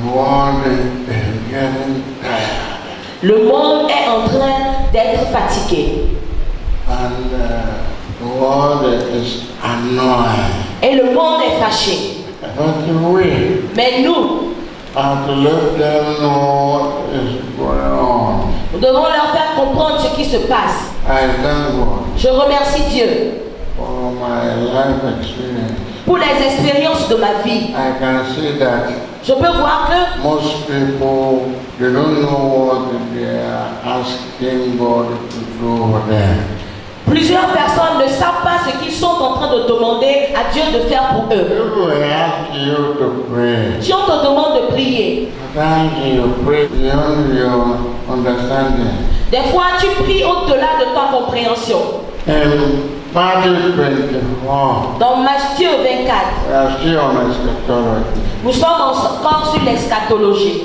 world is getting tired. Le monde est en train d'être fatigué. And the world is annoyed. Et le monde est fâché. But we Mais nous, have to let them know what is going on. nous devons leur faire comprendre ce qui se passe. I thank God Je remercie Dieu for my life experience. pour les expériences de ma vie. I can see that Je peux voir que most people, they don't know what they are asking God to do for them. plusieurs personnes ne savent pas ce qu'ils sont en train de demander à Dieu de faire pour eux. People ask you to pray. Si on te demande de prier, Sometimes you pray beyond your understanding. des fois tu pries au-delà de ta compréhension. In Matthew 24, Dans Matthieu 24, we are still on eschatology, nous sommes encore sur l'eschatologie,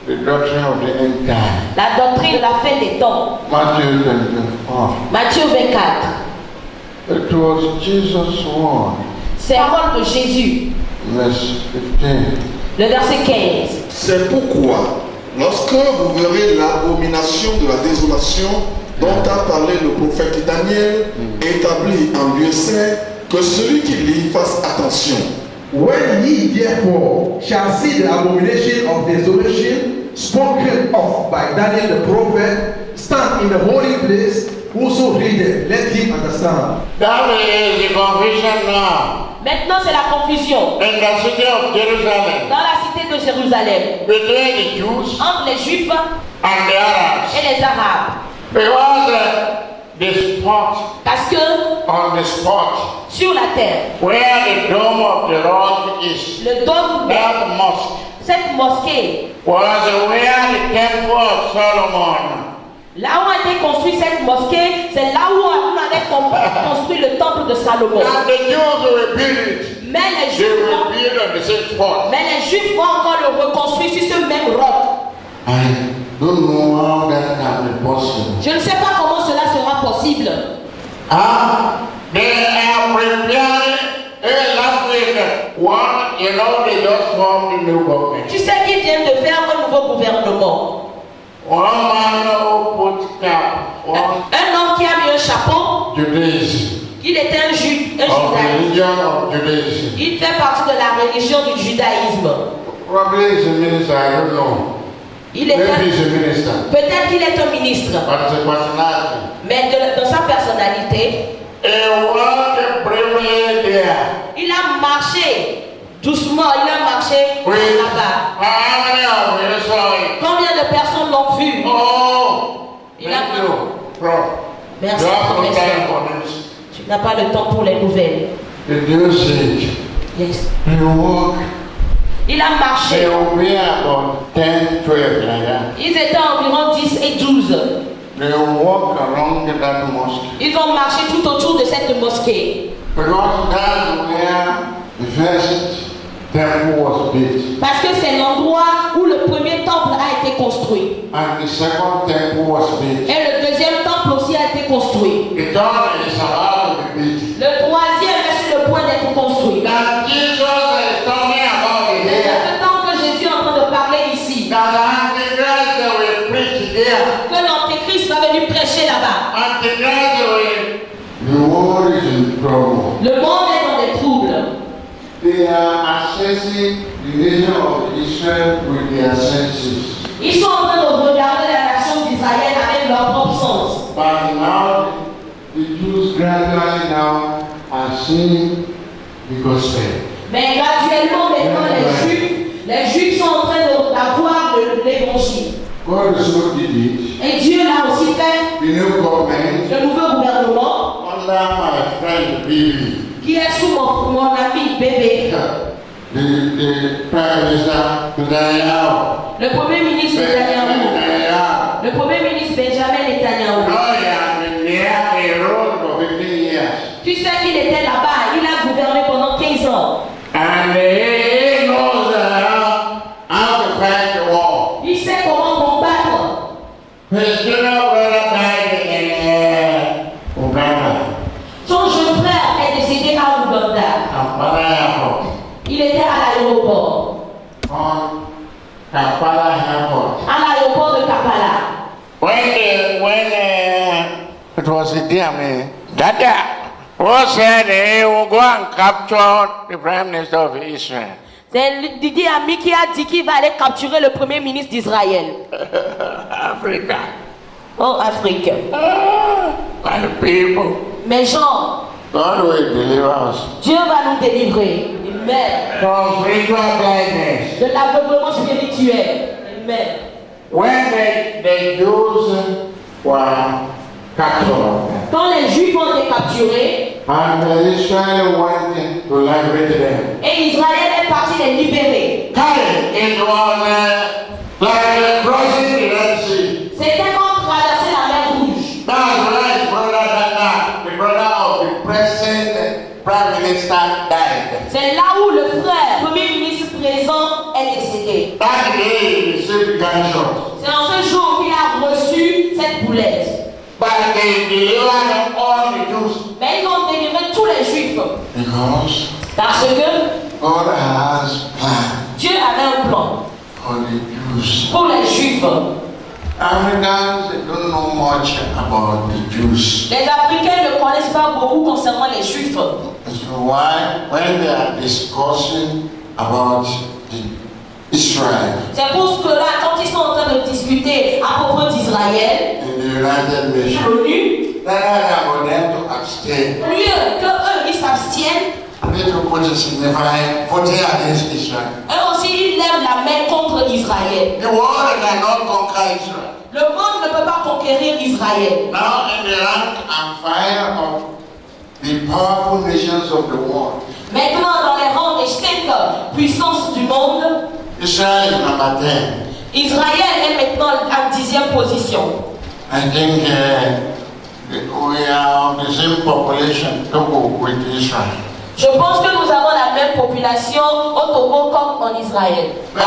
the doctrine of the end time. la doctrine de la fin des temps. Matthew 24. Matthieu 24, It was Jesus' word, c'est la parole de Jésus, verse 15. le verset 15. C'est pourquoi, lorsque vous verrez l'abomination de la désolation dont a parlé le prophète Daniel, établi en lieu saint, que celui qui lit fasse attention. When ye therefore shall see the abomination of desolation spoken of by Daniel the prophet stand in the holy place, whoso readeth, let him understand. That is the confusion now Maintenant c'est la confusion in the city of Jerusalem dans la cité de Jérusalem between the Jews entre les Juifs and the Arabs. et les Arabes. Because the spot, Parce que on the spot, sur la terre, where the dome of the rock is, le dôme, that mosque, cette mosquée, was where the temple of Solomon. là où a été construit cette mosquée, c'est là où on avait construit le temple de Salomon. And the Jews will build it. Mais les They Juifs will vont, build on the same spot. mais les Juifs vont encore le reconstruire sur ce même roc. I don't know how that can be possible. Je ne sais pas comment cela sera possible. They are preparing. Last week, one, they just formed a new government. Tu sais qu'ils viennent de faire un nouveau gouvernement. One man who put cap on Un homme qui a mis un chapeau, Judaism, il était un of judaïsme. religion of Judaism. Il fait partie de la religion du judaïsme. Probably he's a minister, I don't know. Il est Maybe he's a minister. peut-être qu'il est un ministre, But it's a personality. mais dans sa personnalité, He walked bravely there. il a marché doucement, il a marché Oui. là-bas. How many of you saw it? Combien de personnes l'ont vu? Oh, Il a thank you, bro. Merci, You have no professeur. time for this. Tu n'as pas le temps pour les nouvelles. Did you see it? Yes. He walked. Il a They marché. will be about 10, 12 like that. Ils étaient environ 10 et 12. They will walk around that mosque. Ils ont marché tout autour de cette mosquée. Because that's where the first temple was built. Parce que c'est l'endroit où le premier temple a été construit. And the second temple was built. Et le deuxième temple aussi a été construit. The third is about to be built. Le troisième est sur le point d'être construit. That Jesus is talking about it C'est de here. ce temps que Jésus est en train de parler ici. That the Antichrist will preach here. Que l'Antéchrist va venir prêcher là-bas. Antichrist will. The world is in trouble. Le monde est dans des troubles. They are assessing the nation of Israel with their senses. Ils sont en train de regarder la nation d'Israël avec leur propre sens. But now the Jews gradually now are seeing the gospel. Mais graduellement, maintenant, les Juifs sont en train d'avoir l'évangile. God also did it. Et Dieu l'a aussi fait. The new government Le nouveau gouvernement, under my friend Bibi, qui est sous mon ami bébé, the Prime Minister Netanyahu. le Premier ministre Netanyahou, le Premier ministre Benjamin Netanyahou. Now he has been there, he ruled for 15 years. Tu sais qu'il était là-bas, il a gouverné pendant 15 ans. And he knows how to fight the war. Il sait comment combattre. His junior brother died in Uganda. Son jeune frère est décédé à Ouganda. Kampala Airport. Il était à l'aéroport. On Kampala Airport. à l'aéroport de Kampala. When it was Idi Amin, Dada was said he will go and capture the Prime Minister of Israel. C'est Idi Amin qui a dit qu'il va aller capturer le premier ministre d'Israël. Africa. Oh, Afrique. My people. Mes gens, God will deliver us Dieu va nous délivrer. Amen. from spiritual blindness. De l'aveuglement spirituel. Amen. When the Jews were captured Quand les Juifs ont été capturés and Israel went to liberate them, et Israël est parti les libérer, it was like crossing the Red Sea. c'était comme traverser la mer Rouge. That's why his brother Dana, the brother of the present Prime Minister, died. C'est là où le frère, premier ministre présent, est décédé. That day he received gunshot. C'est en ce jour qu'il a reçu cette boulette. But they delivered all the Jews Mais ils ont délivré tous les Juifs. because Parce que God has planned Dieu avait un plan for the Jews. pour les Juifs. Africans don't know much about the Jews. Les Africains ne connaissent pas beaucoup concernant les Juifs. That's why when they are discussing about Israel C'est pour cela, quand ils sont en train de discuter à propos d'Israël, in the United Nations, l'ONU, rather for them to abstain, au lieu qu'eux, ils s'abstiennent, they to put a signifying voting against Israel. eux aussi, ils lèvent la main contre Israël. The world cannot conquer Israel. Le monde ne peut pas conquérir Israël. Now in the rank and file of the powerful nations of the world, Maintenant, dans les rangs des 5 puissances du monde, Israel is number 10. Israël est maintenant en 10e position. I think we are of the same population Togo with Israel. Je pense que nous avons la même population au Togo comme en Israël. But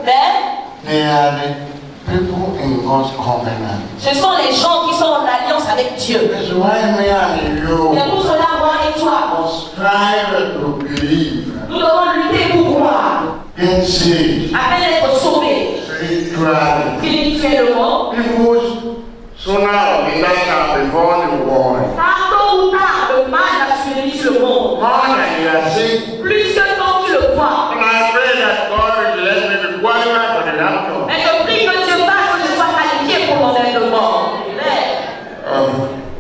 Mais they are the people in God's covenant. ce sont les gens qui sont en alliance avec Dieu. That's why me and you C'est pour cela, moi et toi, must strive to believe, nous devons lutter pour croire, get saved afin d'être sauvés spiritually. spirituellement. People sooner or later shall be born in war. Car tôt ou tard, le mal a survécu le monde. More than you are saying. Plus que quand tu le vois. And I pray that God will let me be qualified for the rapture. Mais je prie que Dieu fasse que je sois qualifié pour l'enlèvement. Amen.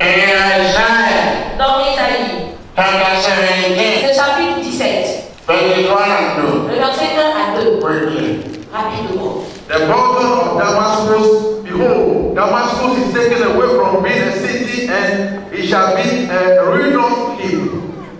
And Isaiah Dans Ésaïe, chapter 17, c'est chapitre 17, verses 1 and le verset 1 à 2. 2. Quickly. Rapidement. The daughter of Damascus, behold, Damascus is taken away from being a city, and it shall be a ruinous heap.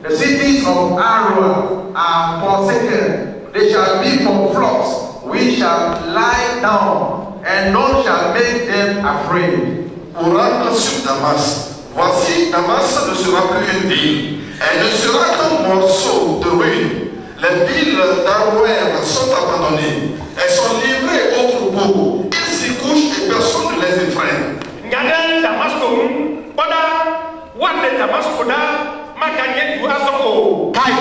The cities of Arua are forsaken, they shall be for flocks, we shall lie down, and none shall make them afraid. Oracle sur Damas. Voici, Damas ne sera plus une ville. Elle ne sera qu'un morceau de ruine. Les villes d'Arouer sont abandonnées. Elles sont livrées au troupeau. Ils s'y couchent et personne ne les effraie. Ngada Damasco, pada wande Damasco da makanye du asoko. Kai.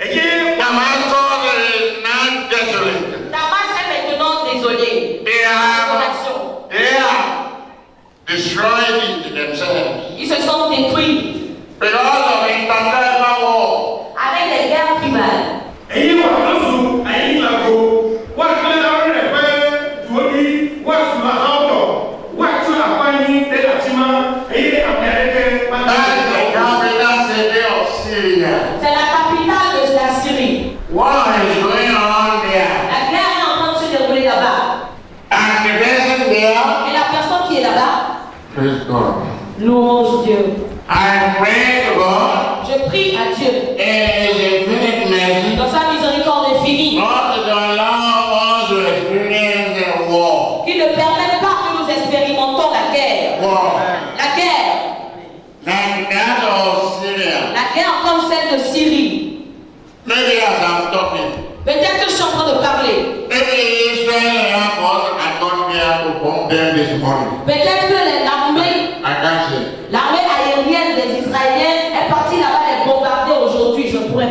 Eye Damascus is now desolate. Damas est maintenant désolé. They are destroyed themselves Ils se sont détruits because of international war. avec les guerres tribales. eye wa kasu ayi lago. Wa kle awre pe tuoni wa sula auto. Wa sula kwani de latima eye America That's the capital city of Syria. C'est la capitale de la Syrie. War is going on there. La guerre est en train de se dérouler là-bas. And the person there, Et la personne qui est là-bas, praise God. louange Dieu. I pray to God Je prie à Dieu, in His infinite mercy dans sa miséricorde infinie, not to allow us to experience the war. qu'il ne permette pas que nous expérimentons la guerre. War. La guerre. Like that of Syria. La guerre comme celle de Syrie. Maybe as I'm talking, Peut-être que je suis en train de parler. maybe Israel Air Force had not been able to bomb them this morning. Peut-être que l'armée I can't say. aérienne des Israéliens est partie là-bas les bombarder aujourd'hui. Je ne pourrais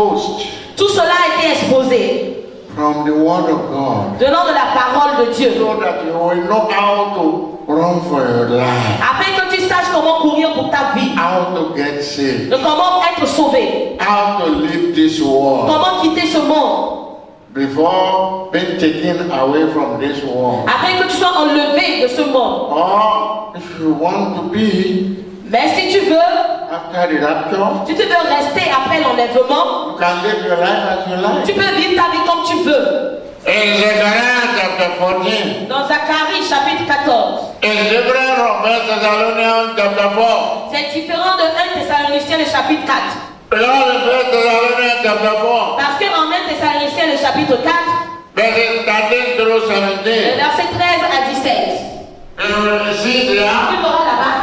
exposed Tout cela a été exposé from the Word of God venant de la parole de Dieu. so that you will know how to run for your life, Afin que tu saches comment courir pour ta vie, how to get saved, de comment être sauvé, how to leave this world comment quitter ce monde, before being taken away from this world. afin que tu sois enlevé de ce monde. Or, if you want to be Mais si tu veux, after the rapture, si tu veux rester après l'enlèvement, you can live your life as you like. tu peux vivre ta vie comme tu veux. In Zechariah chapter 14, Dans Zacharie chapitre 14, it's different from 1 Thessalonians chapter 4. c'est différent de 1 Thessaloniciens le chapitre 4. Because in 1 Thessalonians chapter 4, Parce qu'en 1 Thessaloniciens le chapitre 4, verses 13 through le 17, verset 13 à 17, you will see tu there, verras là-bas,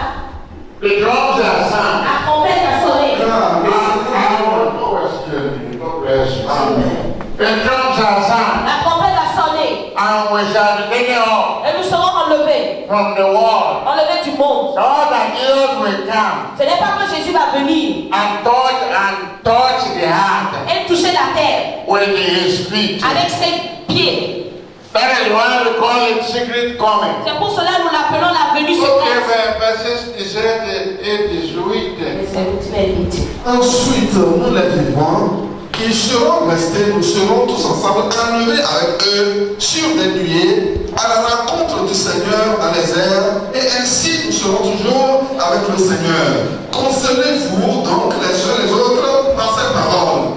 the drums are sound. la trompette a sonné. The drums are sound, La trompette a sonné. and we shall be taken off Et nous serons enlevés, from the world. enlevés du monde. So that Jesus will come Ce n'est pas que Jésus va venir and touch the earth et toucher la terre with his feet. avec ses pieds. That is why we call it secret coming. C'est pour cela que nous l'appelons la venue So secrète. if verses 17 et 18. Ensuite, nous les vivants, qui seront restés, nous serons tous ensemble enlevés avec eux sur des nuées à la rencontre du Seigneur dans les airs, et ainsi nous serons toujours avec le Seigneur. Consolez-vous donc les uns les autres dans ces paroles.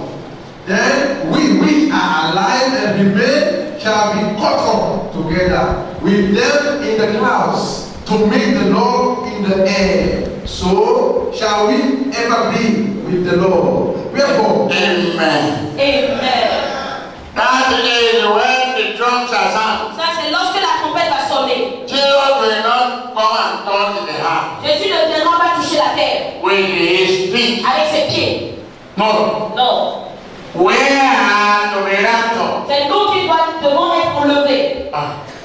Then we which are alive and remain shall be caught up together with them in the clouds to meet the Lord in the air. So shall we ever be with the Lord. Wherefore, Amen. Amen. That is when the drums are sound. Ça, c'est lorsque la trompette va sonner. Jesus will not come and touch the earth Jésus ne viendra pas toucher la terre with his feet. avec ses pieds. No. Non. We are to be raptured. C'est nous qui devons être enlevés.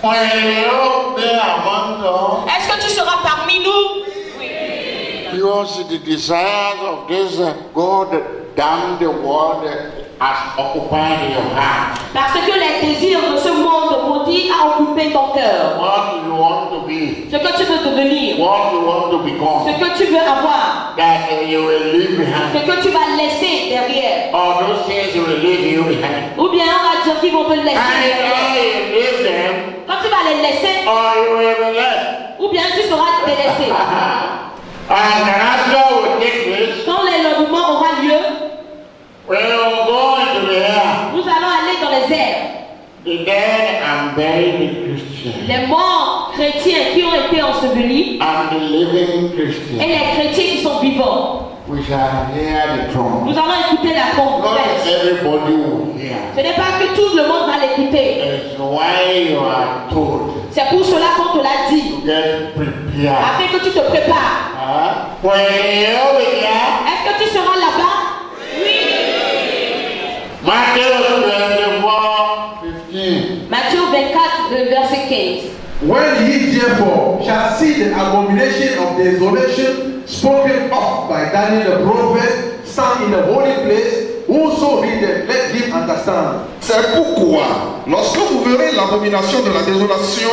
When you be among us, Est-ce que tu seras parmi nous? Oui. because the desires of this God damn the world has occupied your heart. Parce que les désirs de ce monde maudit a occupé ton cœur. What you want to be, Ce que tu veux devenir. what you want to Ce become, que tu veux avoir. that you will leave Ce behind. que tu vas laisser derrière. All those things will leave you behind. Ou bien on va dire qu'ils vont te laisser And derrière. you leave them, Quand tu vas les laisser, or you will be left. ou bien tu seras délaissé. And the rapture will take place. Quand l'enlèvement aura lieu, We will go into the air. nous allons aller dans les airs. The dead and buried Christians Les morts chrétiens qui ont été ensevelis and the living et Christians. les chrétiens qui sont vivants. We shall hear the trumpet. Nous allons écouter la Not trompette. everybody will hear. Ce n'est pas que tout le monde va l'écouter. It's why you are told C'est pour cela qu'on te l'a dit. to get prepared. Afin que tu te prépares. When you be there, Est-ce que tu seras là-bas? Matthew 24, 15. Matthieu 24, le verset 15. when ye therefore shall see the abomination of desolation spoken of by Daniel the prophet stand in the holy place, whoso readeth, let him understand. C'est pourquoi, lorsque vous verrez l'abomination de la désolation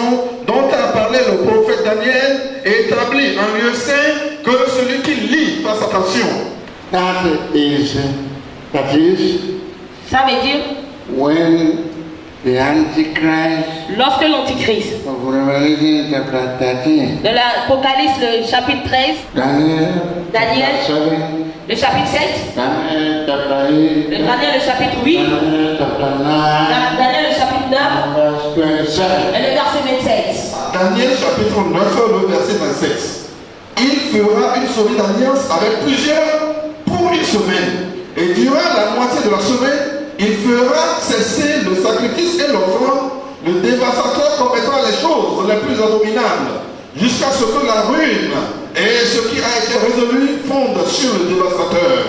dont a parlé le prophète Daniel, établi en lieu saint, que celui qui lit fasse attention. That is Ça veut dire, when the Antichrist lorsque l'Antichrist, of Revelation chapter 13, de l'Apocalypse, le chapitre 13, Daniel, Daniel. chapter 7, le chapitre 7, Daniel chapter 8, Daniel le chapitre 8, Daniel chapter 9, Daniel le chapitre 9 verse 27. et le verset 27. Daniel chapitre 9, le verset 27. Il fera une solide alliance avec plusieurs pour une semaine. Et durant la moitié de la semaine, il fera cesser le sacrifice et l'offrande, le dévastateur commettra les choses les plus abominables, jusqu'à ce que la ruine et ce qui a été résolu fondent sur le dévastateur.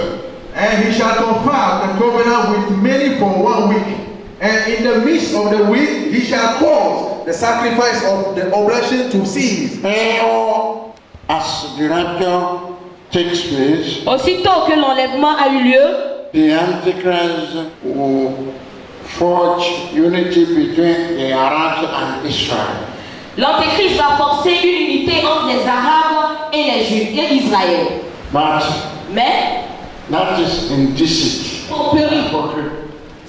And he shall confirm the covenant with many for 1 week. And in the midst of the week, he shall cause the sacrifice of the oblation to cease. Et as the rapture takes place, Aussitôt que l'enlèvement a eu lieu, the Antichrist will forge unity between the Arabs and Israel. L'Antéchrist va forcer une unité entre les Arabes et les Juifs et Israël. But Mais that is indecent. tromperie.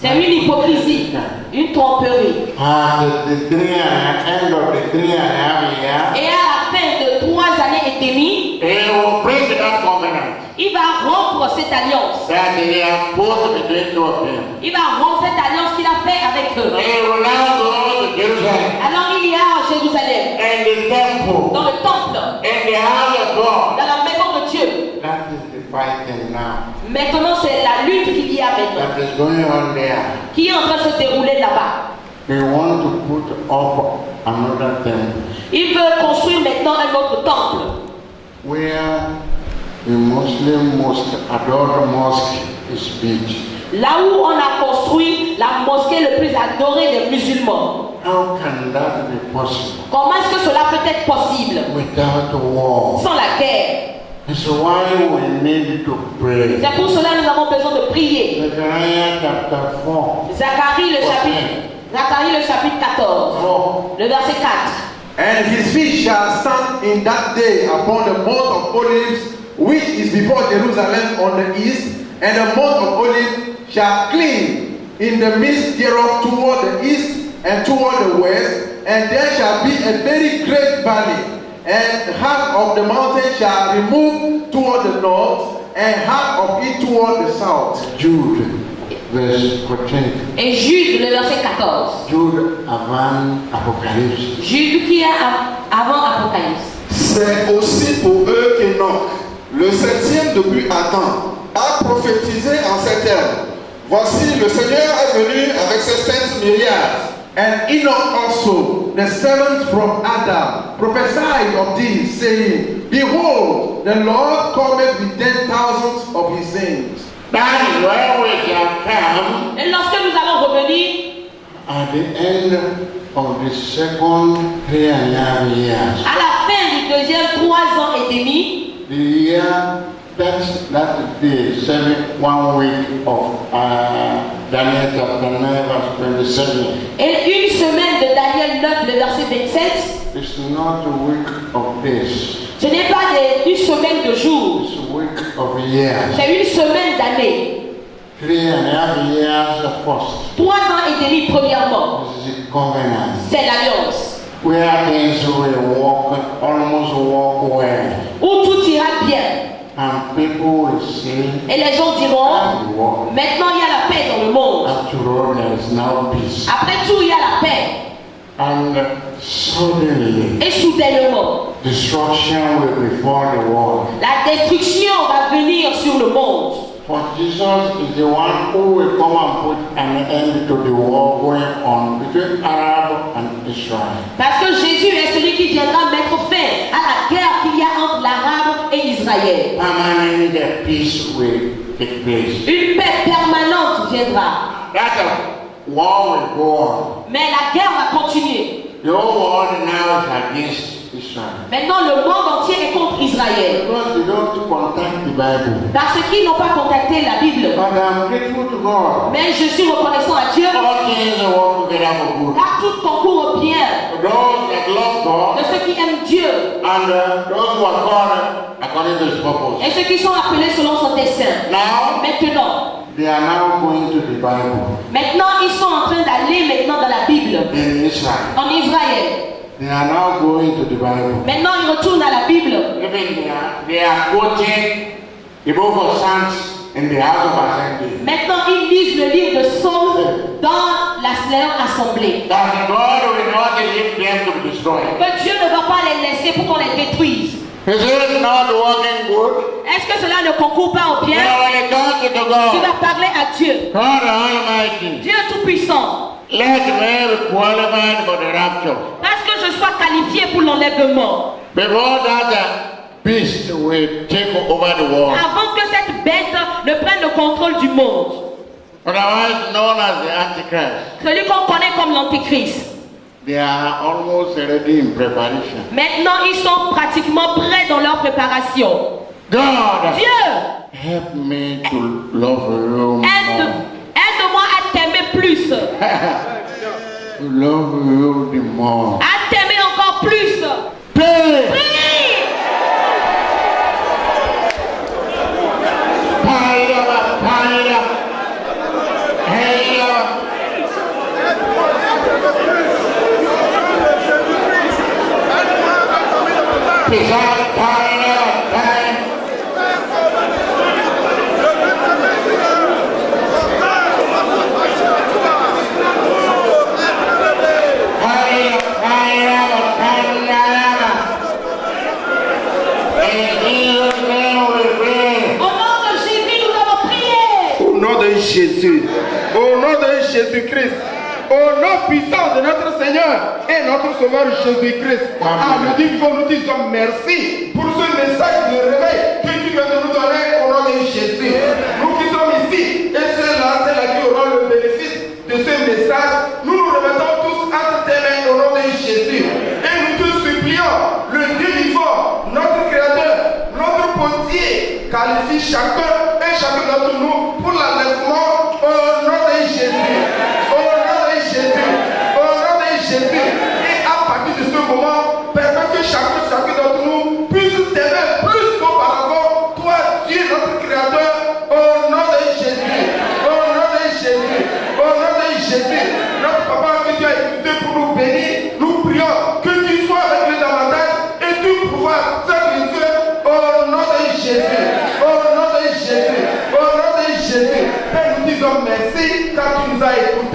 C'est une hypocrisie, une tromperie. At the 3 end of the 3.5 years, Et à la fin de 3 années et demie, he will break that covenant il va rompre cette alliance. that he has put between two of them. Il va rompre cette alliance qu'il a fait avec eux. He will now go to Jerusalem Alors il ira à Jérusalem, and the temple dans le temple, and the house of God. dans la maison de Dieu. That is the fighting now. Maintenant, c'est la lutte qu'il y a maintenant, That is going on there. qui est en train de se dérouler là-bas. They want to put up another temple Il veut construire maintenant un autre temple, where the Muslim most adored mosque is built. là où on a construit la mosquée le plus adorée des musulmans. How can that be possible Comment est-ce que cela peut être possible without war? sans la guerre? It's why we need to pray. C'est pour cela que nous avons besoin de prier. Zechariah chapter 4. Zacharie le chapitre 14, 4. le verset 4. And his feet shall stand in that day upon the mount of Olives, which is before Jerusalem on the east, and the mount of Olives shall cleave in the midst thereof toward the east and toward the west, and there shall be a very great valley, and half of the mountain shall remove toward the north, and half of it toward the south. Jude, verse 14. Et Jude, le verset 14. Jude avant Apocalypse. Jude qui est avant Apocalypse. C'est aussi pour eux qu'Enoch, le 7e depuis Adam, a prophétisé en ces termes. Voici, le Seigneur est venu avec ses 7 myriades. And Enoch also, the seventh from Adam, prophesied of this, saying, Behold, the Lord cometh with 10,000 of his saints. That is where we shall come Et lorsque nous allons revenir at the end of the second 3.5 years. à la fin du deuxième 3 ans et demi, The year that's the 1 week of Daniel chapter 9 verse 27. et une semaine de Daniel 9, le verset 27, It's not a week of days. ce n'est pas une semaine de jours, It's a week of years. c'est une semaine d'années. 3.5 years first. 3 ans et demi premièrement, This is the covenant. c'est l'alliance, Where things will almost walk well. où tout ira bien. And people will say, Et les gens diront, maintenant il y a la paix dans le monde. after all, there is now peace. Après tout, il y a la paix. And suddenly, Et soudainement, destruction will befall the world. la destruction va venir sur le monde. For Jesus is the one who will come and put an end to the war going on between Arab and Israel. Parce que Jésus est celui qui viendra mettre fin à la guerre qu'il y a entre l'Arabe et Israël. Permanent peace will take place. Une paix permanente viendra. That war will go on. Mais la guerre va continuer. The whole world now is against Israel. Maintenant, le monde entier est contre Israël. Because they don't contact the Bible. Parce qu'ils n'ont pas contacté la Bible. But I'm grateful to God. Mais je suis reconnaissant à Dieu. All things work together for good. Car tout concourt au bien For those that love God de ceux qui aiment Dieu and those who are called according to His purpose. et ceux qui sont appelés selon son dessein. Now, Maintenant, they are now going to the Bible ils sont en train d'aller maintenant dans la Bible. in Israel. En Israël. They are now going to the Bible. Maintenant, ils retournent à la Bible. Even they are quoting the book of Psalms in the House of Assembly. Maintenant, ils lisent le livre de Psaume dans leur assemblée. That God will not leave them to be destroyed. Que Dieu ne va pas les laisser pour qu'on les détruise. Is it not working good? Est-ce que cela ne concourt pas au bien? Now when it comes to Tu God, vas parler à Dieu. God Almighty, Dieu Tout-Puissant. let me be qualified for the rapture. Parce que je sois qualifié pour l'enlèvement. Before that beast will take over the world. Avant que cette bête ne prenne le contrôle du monde. Otherwise known as the Antichrist. Celui qu'on connaît comme l'Antéchrist. They are almost ready in preparation. Maintenant, ils sont pratiquement prêts dans leur préparation. God Dieu help me to love you more. Aide-moi à t'aimer plus. To love you the more. À t'aimer encore plus. Pray. Prie. Jésus, au nom de Jésus-Christ, au nom puissant de notre Seigneur et notre Sauveur Jésus-Christ. Nous disons merci pour ce message de réveil que tu viens de nous donner au nom de Jésus. Nous qui sommes ici et ceux-là qui auront le bénéfice de ce message, nous nous remettons tous entre tes mains au nom de Jésus. Et nous te supplions, le Dieu vivant, notre Créateur, notre potier, qualifie chacun et chacun d'entre nous pour l'enlèvement au nom de Jésus. Au nom de Jésus. Au nom de Jésus. Et à partir de ce moment, permets que chacun d'entre nous puisse t'aimer plus qu'auparavant. Toi, Dieu, notre Créateur, au nom de Jésus. Au nom de Jésus. Au nom de Jésus. Notre Papa que tu as écouté pour nous bénir, nous prions que tu sois avec nous davantage et tu pourras faire les yeux au nom de Jésus. Au nom de Jésus. Au nom de Jésus. Et nous disons merci car tu nous as écoutés.